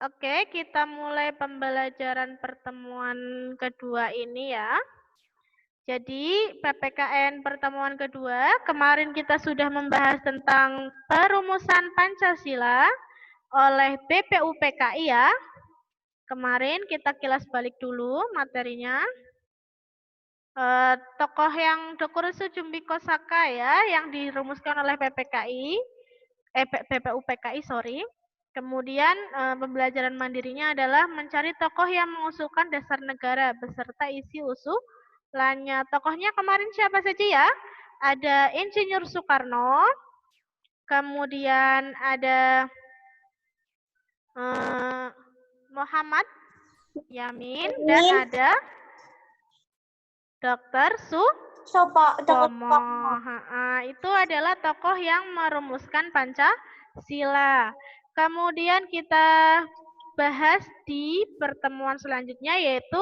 Oke, kita mulai pembelajaran pertemuan kedua ini ya. Jadi, PPKN pertemuan kedua, kemarin kita sudah membahas tentang perumusan Pancasila oleh BPUPKI ya. Kemarin kita kilas balik dulu materinya. Tokoh yang Dokurusu Jumbiko Saka ya, yang dirumuskan oleh BPUPKI, sorry. Kemudian pembelajaran mandirinya adalah mencari tokoh yang mengusulkan dasar negara beserta isi usulannya. Tokohnya kemarin siapa saja ya? Ada Insinyur Soekarno, kemudian ada Muhammad Yamin, dan ada Dr. Sutomo. Itu adalah tokoh yang merumuskan Pancasila. Kemudian kita bahas di pertemuan selanjutnya yaitu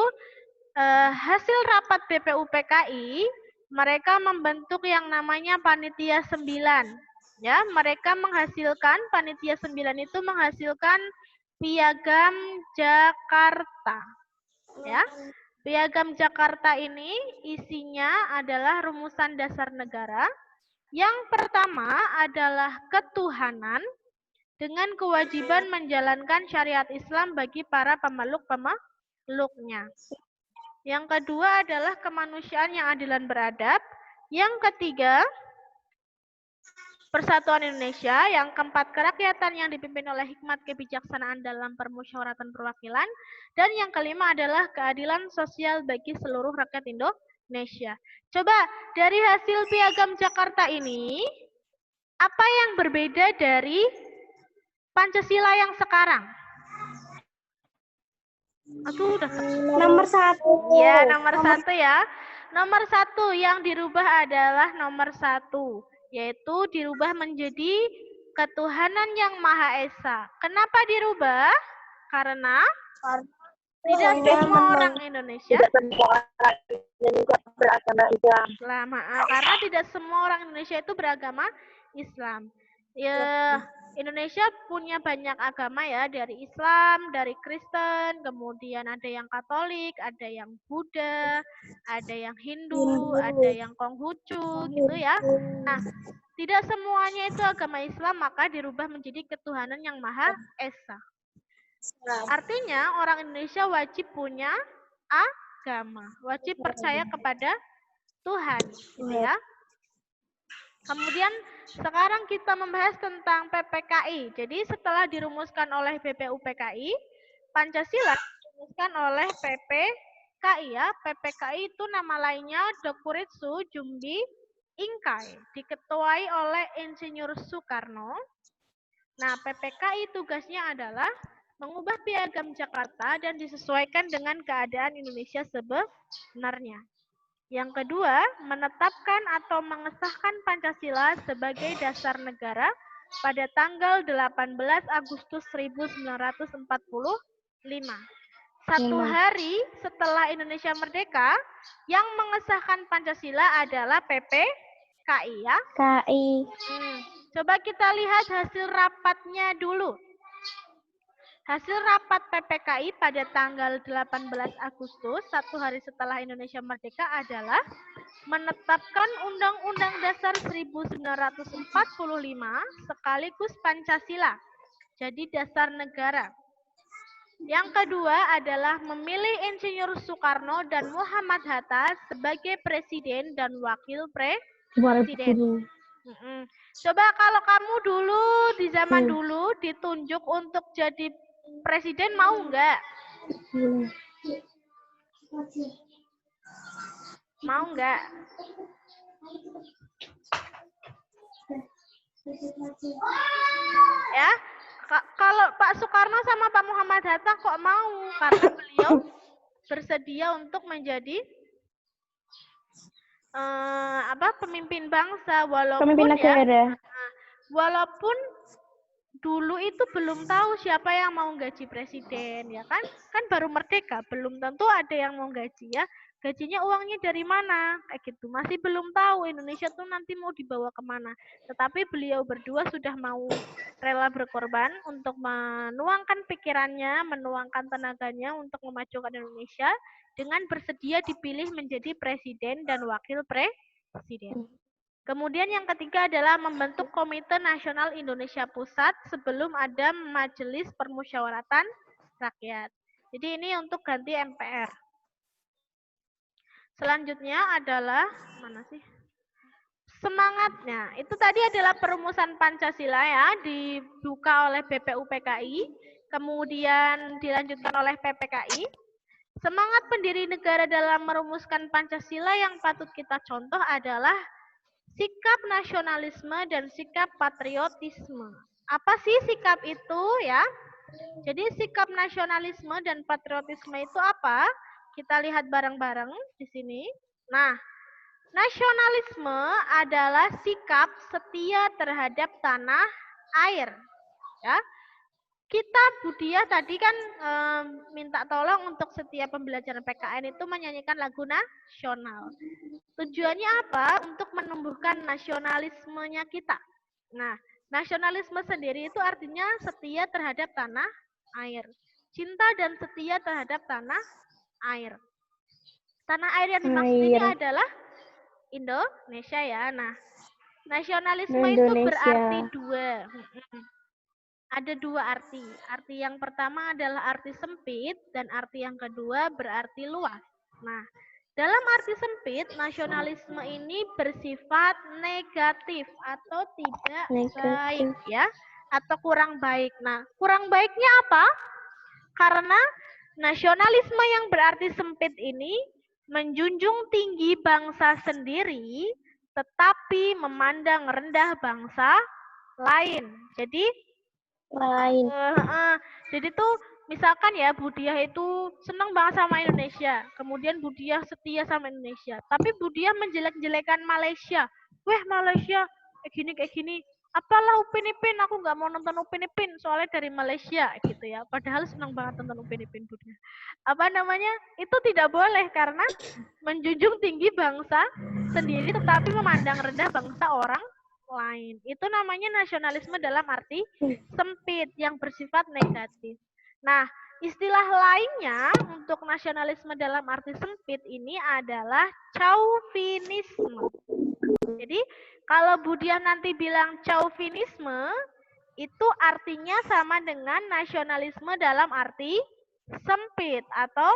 hasil rapat BPUPKI, mereka membentuk yang namanya Panitia 9. Ya, mereka menghasilkan Panitia 9 itu menghasilkan Piagam Jakarta. Ya. Piagam Jakarta ini isinya adalah rumusan dasar negara. Yang pertama adalah ketuhanan dengan kewajiban menjalankan syariat Islam bagi para pemeluknya. Yang kedua adalah kemanusiaan yang adil dan beradab. Yang ketiga, Persatuan Indonesia. Yang keempat, kerakyatan yang dipimpin oleh hikmat kebijaksanaan dalam permusyawaratan perwakilan. Dan yang kelima adalah keadilan sosial bagi seluruh rakyat Indonesia. Coba dari hasil Piagam Jakarta ini, apa yang berbeda dari Pancasila yang sekarang? Aduh, udah. Nomor 1. Ya, nomor 1 ya. Nomor 1 yang dirubah adalah nomor 1, yaitu dirubah menjadi ketuhanan yang Maha Esa. Kenapa dirubah? Karena tidak semua orang Indonesia beragama Islam. Karena tidak semua orang Indonesia itu beragama Islam. Ya, Indonesia punya banyak agama ya, dari Islam, dari Kristen, kemudian ada yang Katolik, ada yang Buddha, ada yang Hindu, ada yang Konghucu gitu ya. Nah, tidak semuanya itu agama Islam, maka dirubah menjadi ketuhanan yang Maha Esa. Artinya orang Indonesia wajib punya agama, wajib percaya kepada Tuhan, gitu ya. Kemudian sekarang kita membahas tentang PPKI. Jadi setelah dirumuskan oleh BPUPKI, Pancasila dirumuskan oleh PPKI ya. PPKI itu nama lainnya Dokuritsu Jumbi Ingkai, diketuai oleh Insinyur Soekarno. Nah, PPKI tugasnya adalah mengubah Piagam Jakarta dan disesuaikan dengan keadaan Indonesia sebenarnya. Yang kedua, menetapkan atau mengesahkan Pancasila sebagai dasar negara pada tanggal 18 Agustus 1945. Satu hari setelah Indonesia merdeka, yang mengesahkan Pancasila adalah PPKI ya. Coba kita lihat hasil rapatnya dulu. Hasil rapat PPKI pada tanggal 18 Agustus, satu hari setelah Indonesia merdeka adalah menetapkan Undang-Undang Dasar 1945 sekaligus Pancasila jadi dasar negara. Yang kedua adalah memilih Insinyur Soekarno dan Muhammad Hatta sebagai presiden dan wakil presiden. Coba kalau kamu dulu di zaman dulu ditunjuk untuk jadi presiden, mau nggak? Mau nggak? Ya, kalau Pak Soekarno sama Pak Muhammad Hatta kok mau? Karena beliau bersedia untuk menjadi pemimpin bangsa, walaupun pemimpin negara. Walaupun dulu itu belum tahu siapa yang mau gaji presiden ya kan baru merdeka, belum tentu ada yang mau gaji ya. gajinya uangnya dari mana, kayak gitu. Masih belum tahu Indonesia tuh nanti mau dibawa kemana. Tetapi beliau berdua sudah mau rela berkorban untuk menuangkan pikirannya, menuangkan tenaganya untuk memajukan Indonesia dengan bersedia dipilih menjadi presiden dan wakil presiden. Kemudian yang ketiga adalah membentuk Komite Nasional Indonesia Pusat sebelum ada Majelis Permusyawaratan Rakyat. Jadi ini untuk ganti MPR. Selanjutnya adalah mana sih? Semangatnya. Itu tadi adalah perumusan Pancasila ya, dibuka oleh BPUPKI, kemudian dilanjutkan oleh PPKI. Semangat pendiri negara dalam merumuskan Pancasila yang patut kita contoh adalah sikap nasionalisme dan sikap patriotisme. Apa sih sikap itu ya? Jadi sikap nasionalisme dan patriotisme itu apa? Kita lihat bareng-bareng di sini. Nah, nasionalisme adalah sikap setia terhadap tanah air. Ya, kita Budia tadi kan minta tolong untuk setiap pembelajaran PKN itu menyanyikan lagu nasional. Tujuannya apa? Untuk menumbuhkan nasionalismenya kita. Nah, nasionalisme sendiri itu artinya setia terhadap tanah air. Cinta dan setia terhadap tanah air. Tanah air yang dimaksud ini adalah Indonesia ya. Nah, nasionalisme itu berarti dua. Ada dua arti. Arti yang pertama adalah arti sempit dan arti yang kedua berarti luas. Nah, dalam arti sempit, nasionalisme ini bersifat negatif atau tidak baik ya, atau kurang baik. Nah, kurang baiknya apa? Karena nasionalisme yang berarti sempit ini menjunjung tinggi bangsa sendiri, tetapi memandang rendah bangsa lain. Jadi jadi tuh misalkan ya Budiah itu senang banget sama Indonesia, kemudian Budiah setia sama Indonesia, tapi Budiah menjelek-jelekan Malaysia. Weh Malaysia kayak gini, apalah Upin Ipin, aku nggak mau nonton Upin Ipin soalnya dari Malaysia gitu ya. Padahal senang banget nonton Upin Ipin Budiah. Apa namanya? Itu tidak boleh karena menjunjung tinggi bangsa sendiri tetapi memandang rendah bangsa orang lain. Itu namanya nasionalisme dalam arti sempit yang bersifat negatif. Nah, istilah lainnya untuk nasionalisme dalam arti sempit ini adalah chauvinisme. Jadi, kalau Budiah nanti bilang chauvinisme, itu artinya sama dengan nasionalisme dalam arti sempit atau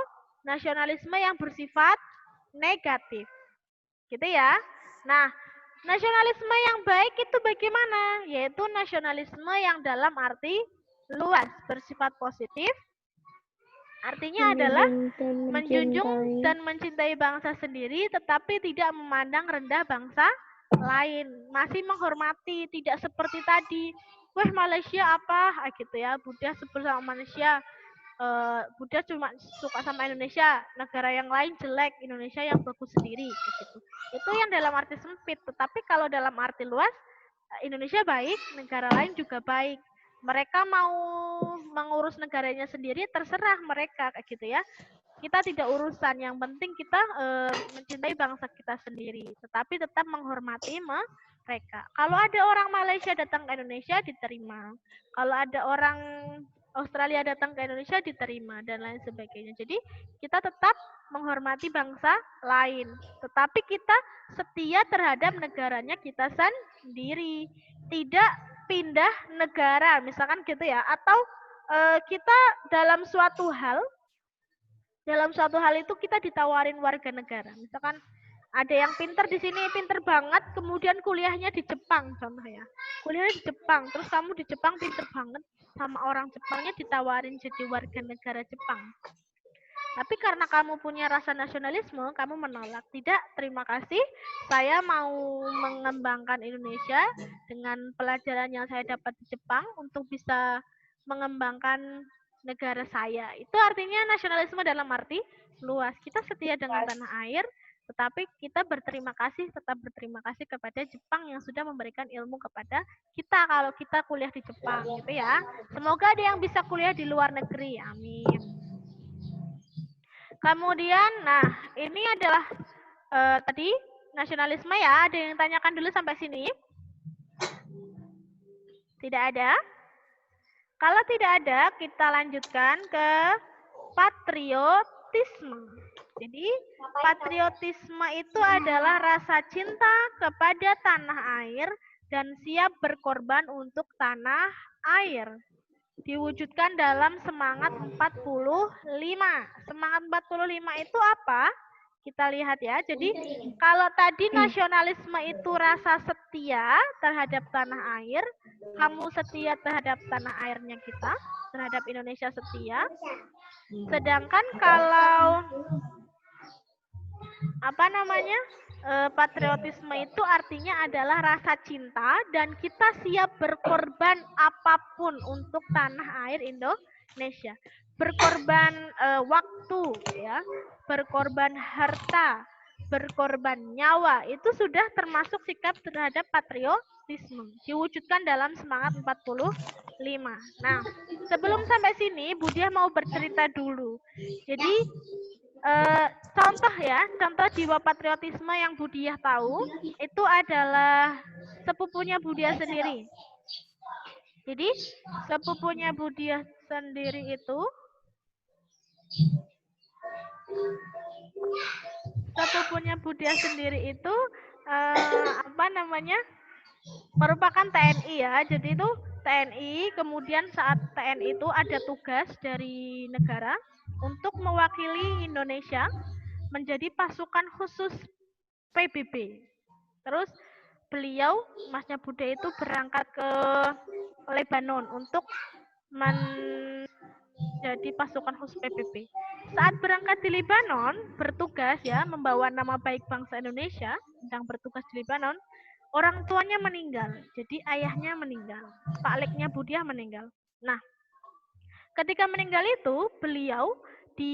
nasionalisme yang bersifat negatif. Gitu ya. Nah, nasionalisme yang baik itu bagaimana? Yaitu nasionalisme yang dalam arti luas, bersifat positif. Artinya adalah menjunjung dan mencintai bangsa sendiri, tetapi tidak memandang rendah bangsa lain. Masih menghormati, tidak seperti tadi. Wah Malaysia apa? Gitu ya, Buddha sebel sama Malaysia. Buddha cuma suka sama Indonesia, negara yang lain jelek, Indonesia yang bagus sendiri gitu. Itu yang dalam arti sempit, tetapi kalau dalam arti luas, Indonesia baik, negara lain juga baik. Mereka mau mengurus negaranya sendiri terserah mereka kayak gitu ya. Kita tidak urusan, yang penting kita mencintai bangsa kita sendiri, tetapi tetap menghormati mereka. Kalau ada orang Malaysia datang ke Indonesia diterima. Kalau ada orang Australia datang ke Indonesia diterima dan lain sebagainya. Jadi kita tetap menghormati bangsa lain, tetapi kita setia terhadap negaranya kita sendiri, tidak pindah negara, misalkan gitu ya. Atau kita dalam suatu hal itu kita ditawarin warga negara, misalkan ada yang pinter di sini, pinter banget, kemudian kuliahnya di Jepang contohnya. Kuliahnya di Jepang, terus kamu di Jepang pinter banget, sama orang Jepangnya ditawarin jadi warga negara Jepang. Tapi karena kamu punya rasa nasionalisme, kamu menolak. Tidak, terima kasih. Saya mau mengembangkan Indonesia dengan pelajaran yang saya dapat di Jepang untuk bisa mengembangkan negara saya. Itu artinya nasionalisme dalam arti luas. Kita setia dengan tanah air, tetapi kita tetap berterima kasih kepada Jepang yang sudah memberikan ilmu kepada kita kalau kita kuliah di Jepang gitu ya. Semoga ada yang bisa kuliah di luar negeri. Amin. Kemudian, nah ini adalah tadi nasionalisme ya. Ada yang tanyakan dulu sampai sini? Tidak ada? Kalau tidak ada, kita lanjutkan ke patriotisme. Jadi, patriotisme itu adalah rasa cinta kepada tanah air dan siap berkorban untuk tanah air. Diwujudkan dalam semangat 45. Semangat 45 itu apa? Kita lihat ya. Jadi, kalau tadi nasionalisme itu rasa setia terhadap tanah air, kamu setia terhadap tanah airnya kita, terhadap Indonesia setia. Sedangkan kalau patriotisme itu artinya adalah rasa cinta dan kita siap berkorban apapun untuk tanah air Indonesia. Berkorban waktu ya, berkorban harta, berkorban nyawa, itu sudah termasuk sikap terhadap patriotisme. Diwujudkan dalam semangat 45. Nah, sebelum sampai sini, Budiah mau bercerita dulu. Jadi, contoh jiwa patriotisme yang Budiah tahu, itu adalah sepupunya Budiah sendiri. Jadi, sepupunya Budiah sendiri itu, merupakan TNI ya. Jadi itu TNI, kemudian saat TNI itu ada tugas dari negara untuk mewakili Indonesia menjadi pasukan khusus PBB. Terus beliau, Masnya Bude itu berangkat ke Lebanon untuk menjadi pasukan khusus PBB. Saat berangkat di Lebanon, bertugas ya, membawa nama baik bangsa Indonesia, sedang bertugas di Lebanon, orang tuanya meninggal. Jadi ayahnya meninggal, Pak Leknya Budiah meninggal. Nah, ketika meninggal itu, beliau di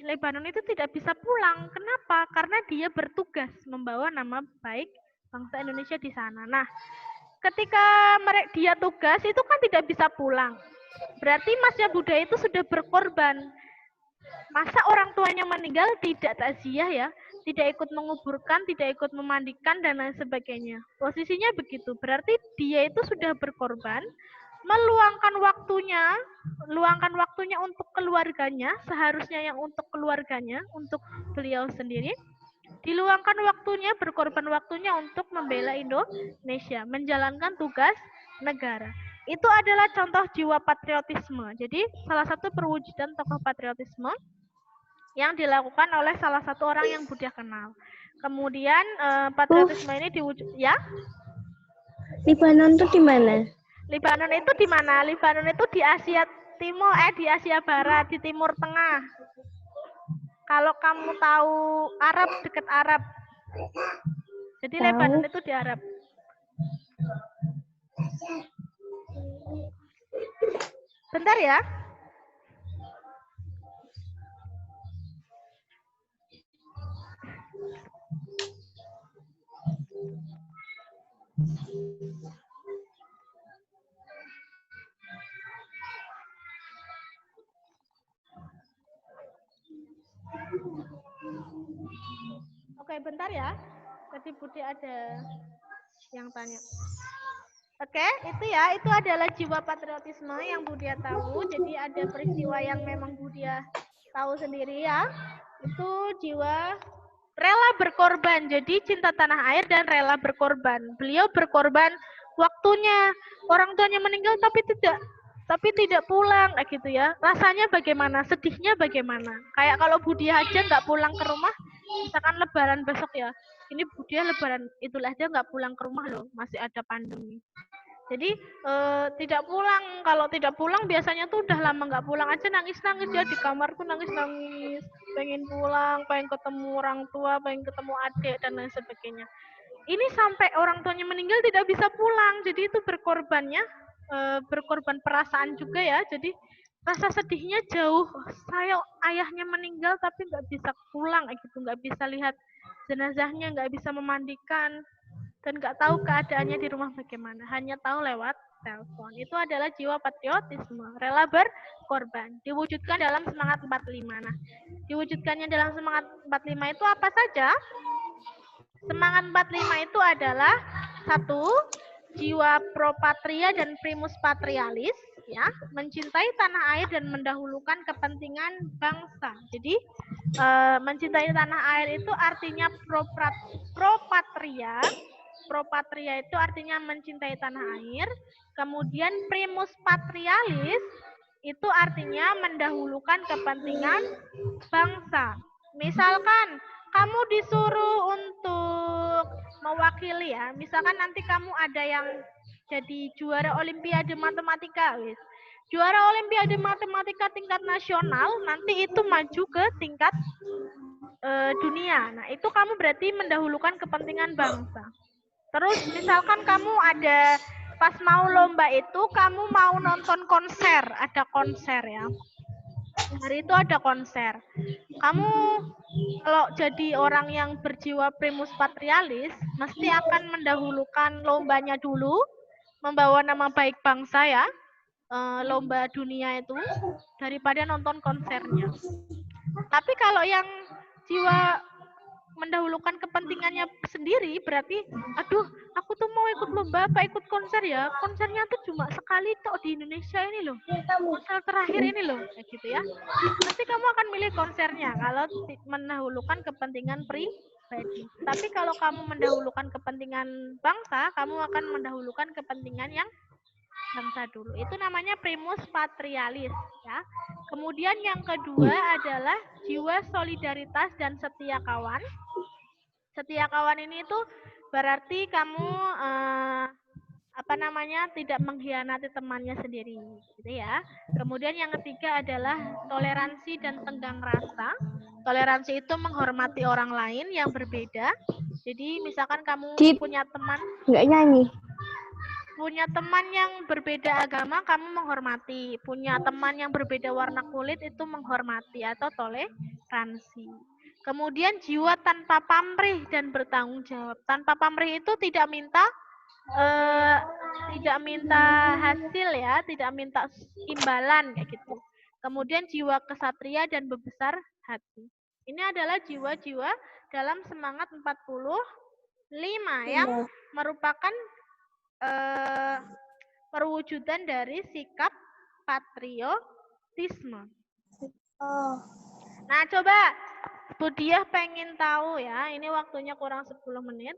Lebanon itu tidak bisa pulang. Kenapa? Karena dia bertugas membawa nama baik bangsa Indonesia di sana. Nah, ketika dia tugas itu kan tidak bisa pulang. Berarti Masnya Bude itu sudah berkorban. Masa orang tuanya meninggal tidak takziah ya, tidak ikut menguburkan, tidak ikut memandikan dan lain sebagainya. Posisinya begitu. Berarti dia itu sudah berkorban, meluangkan waktunya untuk keluarganya, seharusnya yang untuk keluarganya, untuk beliau sendiri, diluangkan waktunya, berkorban waktunya untuk membela Indonesia, menjalankan tugas negara. Itu adalah contoh jiwa patriotisme. Jadi, salah satu perwujudan tokoh patriotisme yang dilakukan oleh salah satu orang yang Budiah kenal. Kemudian, patriotisme ini diwujud, ya? Libanon itu di mana? Libanon itu di mana? Libanon itu di Asia Timur, di Asia Barat, di Timur Tengah. Kalau kamu tahu Arab, dekat Arab. Jadi Lebanon itu di Arab. Bentar ya. Oke, bentar ya. Tadi Budi ada yang tanya. Oke, itu adalah jiwa patriotisme yang Budia tahu. Jadi ada peristiwa yang memang Budia tahu sendiri ya. Itu jiwa rela berkorban. Jadi cinta tanah air dan rela berkorban. Beliau berkorban waktunya. Orang tuanya meninggal tapi tidak pulang kayak gitu ya. Rasanya bagaimana? Sedihnya bagaimana? Kayak kalau Budia aja nggak pulang ke rumah, misalkan lebaran besok ya. Ini Budia lebaran Idul Adha nggak pulang ke rumah loh, masih ada pandemi. Jadi tidak pulang. Kalau tidak pulang biasanya tuh udah lama nggak pulang aja nangis-nangis ya di kamarku nangis-nangis. Pengen pulang, pengen ketemu orang tua, pengen ketemu adik dan lain sebagainya. Ini sampai orang tuanya meninggal tidak bisa pulang. Jadi itu berkorbannya, berkorban perasaan juga ya. Jadi rasa sedihnya jauh. Ayahnya meninggal tapi nggak bisa pulang gitu, nggak bisa lihat jenazahnya, nggak bisa memandikan. Dan nggak tahu keadaannya di rumah bagaimana, hanya tahu lewat telepon. Itu adalah jiwa patriotisme, rela berkorban. Diwujudkan dalam semangat 45. Nah, diwujudkannya dalam semangat 45 itu apa saja? Semangat 45 itu adalah satu, jiwa pro patria dan primus patrialis, ya, mencintai tanah air dan mendahulukan kepentingan bangsa. Jadi mencintai tanah air itu artinya pro patria. Pro patria itu artinya mencintai tanah air. Kemudian primus patrialis itu artinya mendahulukan kepentingan bangsa. Misalkan kamu disuruh untuk mewakili, ya, misalkan nanti kamu ada yang jadi juara olimpiade matematika, wis. Juara olimpiade matematika tingkat nasional, nanti itu maju ke tingkat dunia. Nah, itu kamu berarti mendahulukan kepentingan bangsa. Terus misalkan kamu ada pas mau lomba itu kamu mau nonton konser, ada konser, ya. Hari itu ada konser. Kamu kalau jadi orang yang berjiwa primus patrialis, mesti akan mendahulukan lombanya dulu, membawa nama baik bangsa, ya, lomba dunia itu, daripada nonton konsernya. Tapi kalau yang jiwa mendahulukan kepentingannya sendiri, berarti, aduh, aku tuh mau ikut lomba apa ikut konser, ya, konsernya tuh cuma sekali tok di Indonesia ini loh, konser terakhir ini loh, kayak gitu, ya. Pasti kamu akan milih konsernya kalau mendahulukan kepentingan pribadi. Tapi kalau kamu mendahulukan kepentingan bangsa, kamu akan mendahulukan kepentingan yang bangsa dulu. Itu namanya primus patrialis, ya. Kemudian yang kedua adalah jiwa solidaritas dan setia kawan. Setia kawan ini tuh berarti kamu tidak mengkhianati temannya sendiri, gitu, ya. Kemudian yang ketiga adalah toleransi dan tenggang rasa. Toleransi itu menghormati orang lain yang berbeda. Jadi misalkan kamu punya teman, nggak nyanyi. Punya teman yang berbeda agama, kamu menghormati. Punya teman yang berbeda warna kulit, itu menghormati atau toleransi. Kemudian jiwa tanpa pamrih dan bertanggung jawab. Tanpa pamrih itu tidak minta hasil, ya, tidak minta imbalan, kayak gitu. Kemudian jiwa kesatria dan bebesar hati. Ini adalah jiwa-jiwa dalam semangat 45 yang merupakan perwujudan dari sikap patriotisme. Nah, coba Budiah pengen tahu, ya, ini waktunya kurang 10 menit.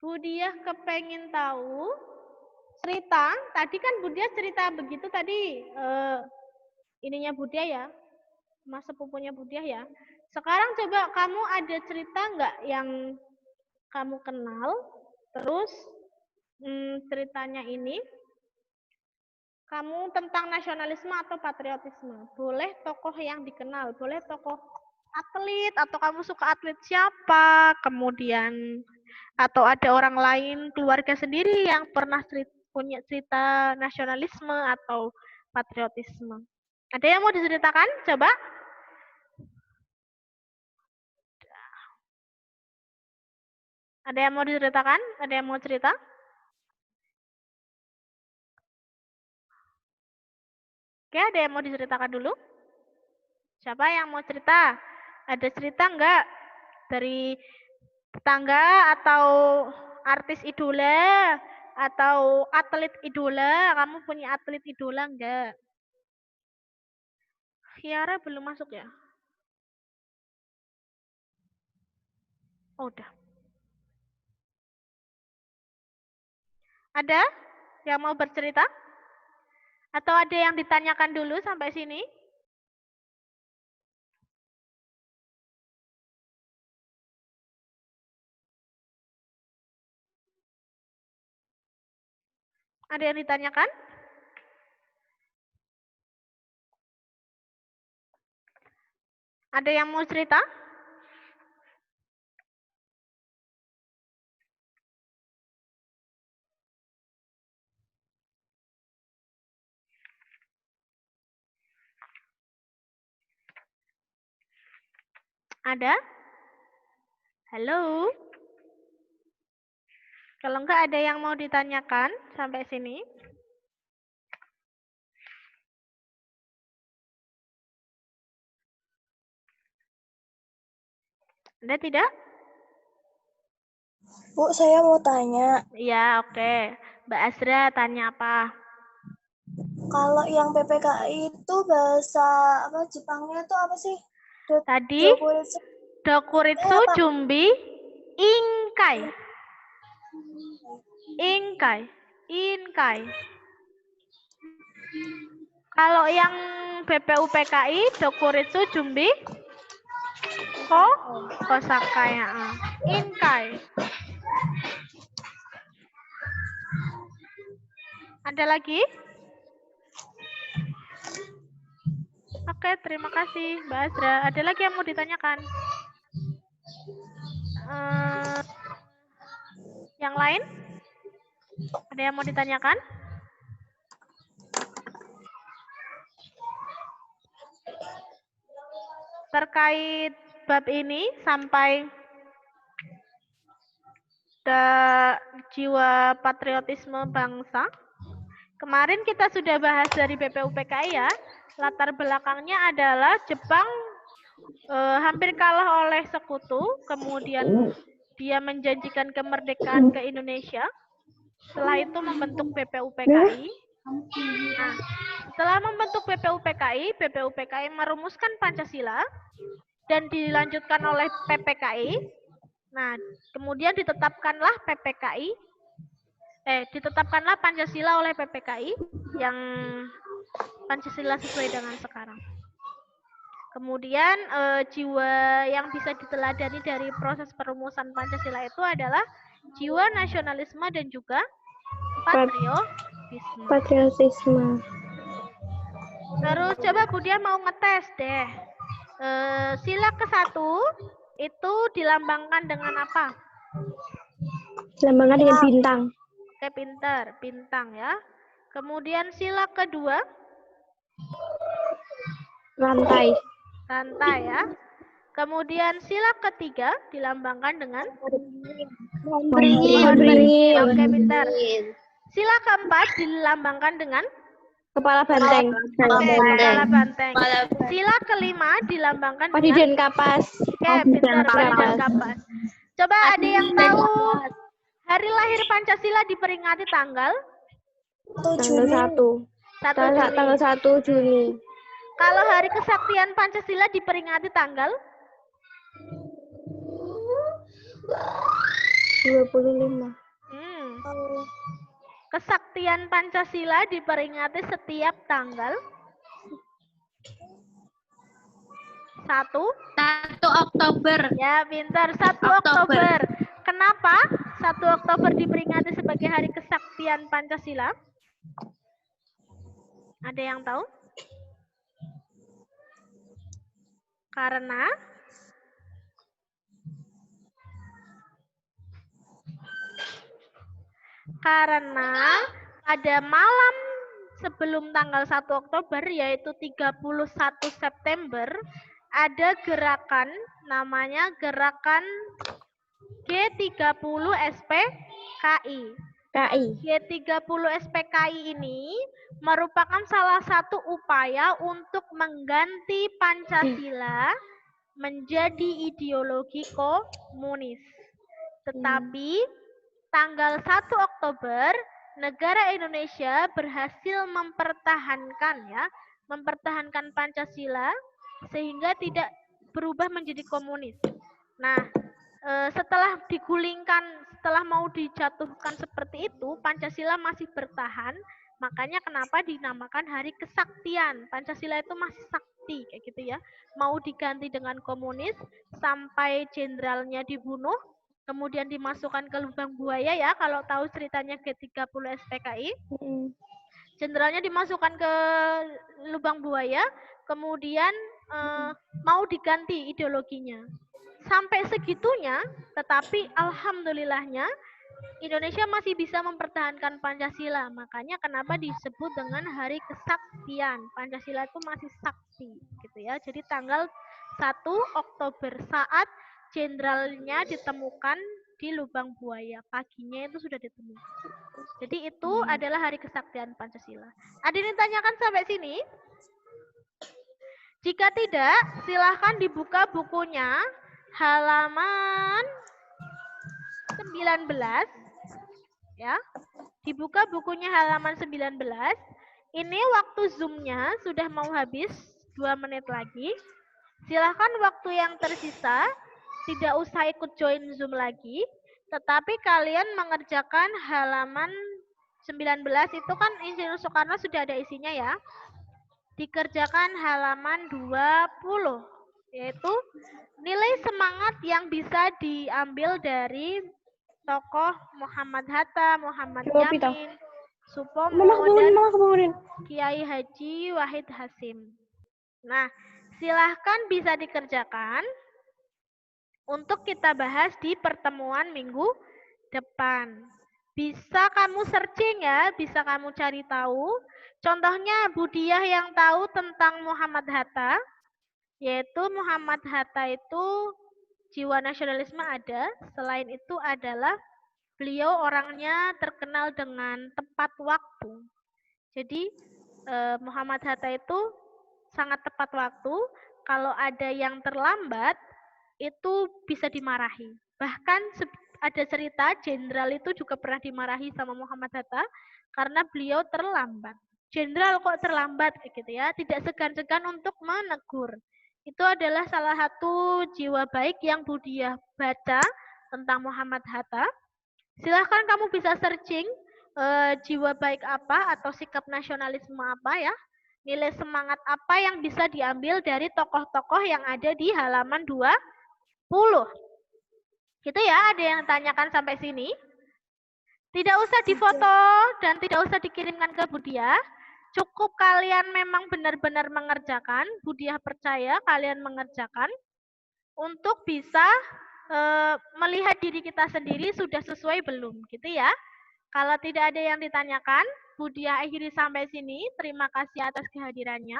Budiah kepengen tahu cerita, tadi kan Budiah cerita begitu tadi, ininya Budiah, ya, mas sepupunya Budiah, ya. Sekarang coba kamu ada cerita nggak yang kamu kenal, terus ceritanya ini kamu tentang nasionalisme atau patriotisme. Boleh tokoh yang dikenal, boleh tokoh atlet, atau kamu suka atlet siapa, kemudian atau ada orang lain keluarga sendiri yang pernah punya cerita nasionalisme atau patriotisme. Ada yang mau diceritakan? Coba. Ada yang mau diceritakan? Ada yang mau cerita? Oke, ada yang mau diceritakan dulu? Siapa yang mau cerita? Ada cerita enggak dari tetangga atau artis idola atau atlet idola? Kamu punya atlet idola enggak? Kiara belum masuk, ya? Oh, udah. Ada yang mau bercerita? Atau ada yang ditanyakan dulu sampai sini? Ada yang ditanyakan? Ada yang mau cerita? Ada? Halo? Kalau enggak ada yang mau ditanyakan sampai sini? Ada tidak? Bu, saya mau tanya. Iya, oke. Mbak Azra tanya apa? Kalau yang PPKI itu bahasa apa Jepangnya itu apa sih? Tadi Dokuritsu. Dokuritsu apa? Jumbi Inkai. Inkai. Inkai. Kalau yang BPUPKI Dokuritsu Jumbi Kosakai. Inkai. Ada lagi? Oke, terima kasih Mbak Azra. Ada lagi yang mau ditanyakan? Yang lain? Ada yang mau ditanyakan? Terkait bab ini sampai jiwa patriotisme bangsa. Kemarin kita sudah bahas dari BPUPKI ya. Latar belakangnya adalah Jepang hampir kalah oleh sekutu, kemudian dia menjanjikan kemerdekaan ke Indonesia. Setelah itu membentuk BPUPKI. Nah, setelah membentuk BPUPKI merumuskan Pancasila dan dilanjutkan oleh PPKI. Nah, kemudian ditetapkanlah Pancasila oleh PPKI yang Pancasila sesuai dengan sekarang. Kemudian jiwa yang bisa diteladani dari proses perumusan Pancasila itu adalah jiwa nasionalisme dan juga patriotisme. Terus coba Budia mau ngetes deh. Sila ke-1 itu dilambangkan dengan apa? Dilambangkan dengan bintang. Oke, pinter, bintang ya. Kemudian sila kedua? Rantai. Rantai ya. Kemudian sila ketiga dilambangkan dengan? Beringin. Oke, pintar. Sila keempat dilambangkan dengan? Kepala banteng. Kepala banteng. Sila kelima dilambangkan dengan? Padi dan kapas. Oke, pintar, padi dan kapas. Coba ada yang tahu hari lahir Pancasila diperingati tanggal? Tanggal 1 Juni. Kalau hari kesaktian Pancasila diperingati tanggal? 25. Kesaktian Pancasila diperingati setiap tanggal? 1 Oktober. Ya, pintar. 1 Oktober. Kenapa 1 Oktober diperingati sebagai hari kesaktian Pancasila? Ada yang tahu? Karena pada malam sebelum tanggal 1 Oktober yaitu 31 September ada gerakan namanya gerakan G30 SPKI. G30 SPKI ini merupakan salah satu upaya untuk mengganti Pancasila menjadi ideologi komunis. Tetapi tanggal 1 Oktober negara Indonesia berhasil mempertahankan Pancasila sehingga tidak berubah menjadi komunis. Nah, setelah mau dijatuhkan seperti itu, Pancasila masih bertahan, makanya kenapa dinamakan Hari Kesaktian. Pancasila itu masih sakti, kayak gitu ya. Mau diganti dengan komunis, sampai jenderalnya dibunuh, kemudian dimasukkan ke lubang buaya ya, kalau tahu ceritanya G30 SPKI. Jenderalnya dimasukkan ke lubang buaya, kemudian mau diganti ideologinya. Sampai segitunya, tetapi alhamdulillahnya Indonesia masih bisa mempertahankan Pancasila. Makanya kenapa disebut dengan Hari Kesaktian. Pancasila itu masih sakti, gitu ya. Jadi tanggal 1 Oktober saat jenderalnya ditemukan di lubang buaya. Paginya itu sudah ditemui. Jadi itu adalah hari kesaktian Pancasila. Ada yang ditanyakan sampai sini? Jika tidak, silahkan dibuka bukunya halaman 19. Ya. Dibuka bukunya halaman 19. Ini waktu Zoom-nya sudah mau habis 2 menit lagi. Silahkan waktu yang tersisa tidak usah ikut join Zoom lagi, tetapi kalian mengerjakan halaman 19 itu kan Insinyur Soekarno sudah ada isinya ya. Dikerjakan halaman 20, yaitu nilai semangat yang bisa diambil dari tokoh Muhammad Hatta, Muhammad Yamin, Supomo, dan Kiai Haji Wahid Hasim. Nah, silahkan bisa dikerjakan untuk kita bahas di pertemuan minggu depan. Bisa kamu searching ya, bisa kamu cari tahu. Contohnya Budiah yang tahu tentang Muhammad Hatta, yaitu Muhammad Hatta itu jiwa nasionalisme ada. Selain itu adalah beliau orangnya terkenal dengan tepat waktu. Jadi Muhammad Hatta itu sangat tepat waktu. Kalau ada yang terlambat, itu bisa dimarahi. Bahkan ada cerita jenderal itu juga pernah dimarahi sama Muhammad Hatta karena beliau terlambat. Jenderal kok terlambat gitu ya, tidak segan-segan untuk menegur. Itu adalah salah satu jiwa baik yang Budiah baca tentang Muhammad Hatta. Silahkan kamu bisa searching jiwa baik apa atau sikap nasionalisme apa ya. Nilai semangat apa yang bisa diambil dari tokoh-tokoh yang ada di halaman 20. Gitu ya, ada yang tanyakan sampai sini? Tidak usah difoto dan tidak usah dikirimkan ke Budiah. Cukup kalian memang benar-benar mengerjakan. Budiah percaya kalian mengerjakan untuk bisa melihat diri kita sendiri sudah sesuai belum, gitu ya. Kalau tidak ada yang ditanyakan, Budiah akhiri sampai sini. Terima kasih atas kehadirannya.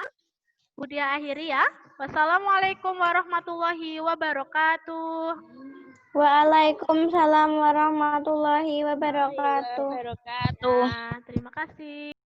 Budiah akhiri ya. Wassalamualaikum warahmatullahi wabarakatuh. Waalaikumsalam warahmatullahi wabarakatuh. Nah, terima kasih.